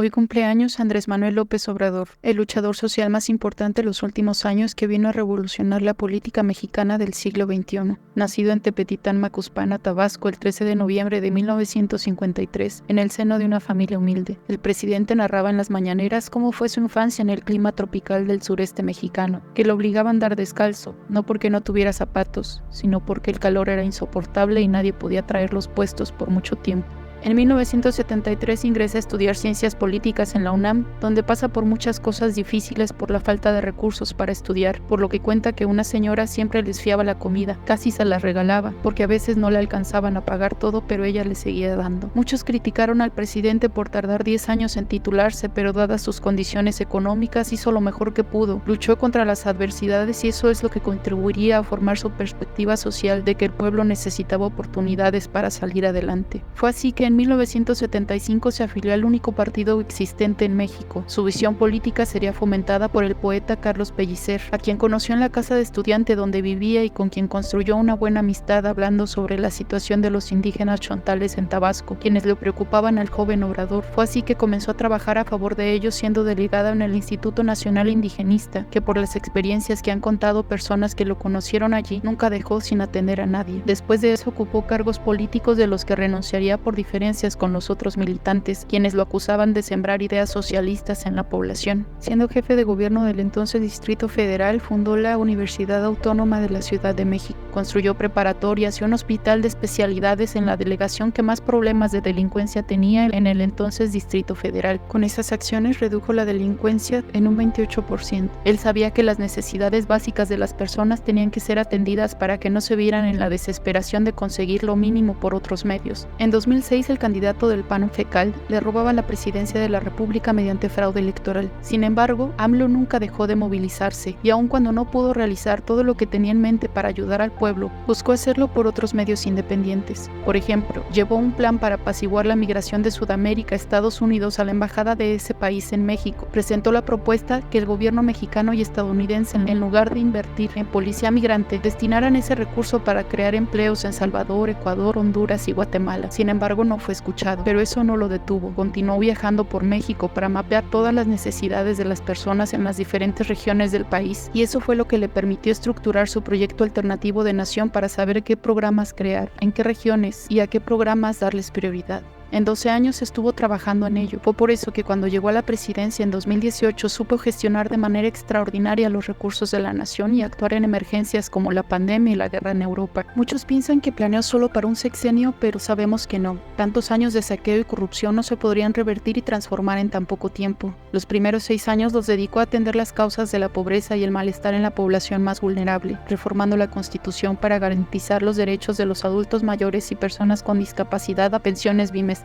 Hoy cumpleaños Andrés Manuel López Obrador, el luchador social más importante de los últimos años que vino a revolucionar la política mexicana del siglo XXI. Nacido en Tepetitán, Macuspana, Tabasco, el 13 de noviembre de 1953, en el seno de una familia humilde, el presidente narraba en las mañaneras cómo fue su infancia en el clima tropical del sureste mexicano, que lo obligaba a andar descalzo, no porque no tuviera zapatos, sino porque el calor era insoportable y nadie podía traerlos puestos por mucho tiempo. En 1973 ingresa a estudiar Ciencias Políticas en la UNAM, donde pasa por muchas cosas difíciles por la falta de recursos para estudiar, por lo que cuenta que una señora siempre les fiaba la comida, casi se la regalaba, porque a veces no le alcanzaban a pagar todo, pero ella le seguía dando. Muchos criticaron al presidente por tardar 10 años en titularse, pero dadas sus condiciones económicas hizo lo mejor que pudo, luchó contra las adversidades y eso es lo que contribuiría a formar su perspectiva social de que el pueblo necesitaba oportunidades para salir adelante. Fue así que en 1975 se afilió al único partido existente en México. Su visión política sería fomentada por el poeta Carlos Pellicer, a quien conoció en la casa de estudiante donde vivía y con quien construyó una buena amistad hablando sobre la situación de los indígenas chontales en Tabasco, quienes le preocupaban al joven Obrador. Fue así que comenzó a trabajar a favor de ellos siendo delegada en el Instituto Nacional Indigenista, que por las experiencias que han contado personas que lo conocieron allí, nunca dejó sin atender a nadie. Después de eso ocupó cargos políticos de los que renunciaría por diferencias con los otros militantes, quienes lo acusaban de sembrar ideas socialistas en la población. Siendo jefe de gobierno del entonces Distrito Federal, fundó la Universidad Autónoma de la Ciudad de México. Construyó preparatorias y un hospital de especialidades en la delegación que más problemas de delincuencia tenía en el entonces Distrito Federal. Con esas acciones redujo la delincuencia en un 28%. Él sabía que las necesidades básicas de las personas tenían que ser atendidas para que no se vieran en la desesperación de conseguir lo mínimo por otros medios. En 2006, el candidato del PAN fecal le robaba la presidencia de la República mediante fraude electoral. Sin embargo, AMLO nunca dejó de movilizarse y aun cuando no pudo realizar todo lo que tenía en mente para ayudar al pueblo, buscó hacerlo por otros medios independientes. Por ejemplo, llevó un plan para apaciguar la migración de Sudamérica a Estados Unidos a la embajada de ese país en México. Presentó la propuesta que el gobierno mexicano y estadounidense, en lugar de invertir en policía migrante, destinaran ese recurso para crear empleos en Salvador, Ecuador, Honduras y Guatemala. Sin embargo, no fue escuchado, pero eso no lo detuvo. Continuó viajando por México para mapear todas las necesidades de las personas en las diferentes regiones del país, y eso fue lo que le permitió estructurar su proyecto alternativo de nación para saber qué programas crear, en qué regiones y a qué programas darles prioridad. En 12 años estuvo trabajando en ello. Fue por eso que cuando llegó a la presidencia en 2018 supo gestionar de manera extraordinaria los recursos de la nación y actuar en emergencias como la pandemia y la guerra en Europa. Muchos piensan que planeó solo para un sexenio, pero sabemos que no. Tantos años de saqueo y corrupción no se podrían revertir y transformar en tan poco tiempo. Los primeros 6 años los dedicó a atender las causas de la pobreza y el malestar en la población más vulnerable, reformando la Constitución para garantizar los derechos de los adultos mayores y personas con discapacidad a pensiones bimestrales,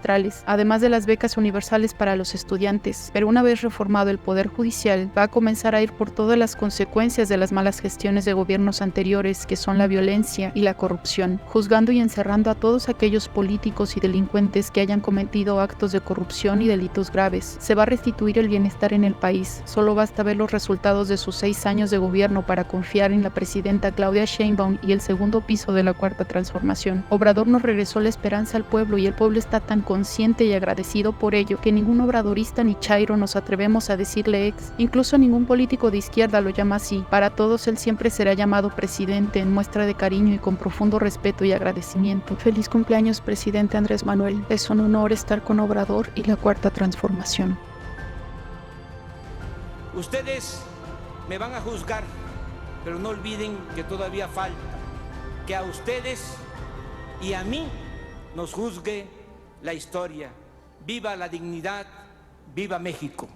además de las becas universales para los estudiantes. Pero una vez reformado el Poder Judicial, va a comenzar a ir por todas las consecuencias de las malas gestiones de gobiernos anteriores, que son la violencia y la corrupción, juzgando y encerrando a todos aquellos políticos y delincuentes que hayan cometido actos de corrupción y delitos graves. Se va a restituir el bienestar en el país. Solo basta ver los resultados de sus 6 años de gobierno para confiar en la presidenta Claudia Sheinbaum y el segundo piso de la Cuarta Transformación. Obrador nos regresó la esperanza al pueblo y el pueblo está tan consciente y agradecido por ello que ningún obradorista ni chairo nos atrevemos a decirle ex. Incluso ningún político de izquierda lo llama así. Para todos él siempre será llamado presidente en muestra de cariño y con profundo respeto y agradecimiento. Feliz cumpleaños, presidente Andrés Manuel. Es un honor estar con Obrador y la Cuarta Transformación. Ustedes me van a juzgar, pero no olviden que todavía falta que a ustedes y a mí nos juzgue la historia. Viva la dignidad, viva México.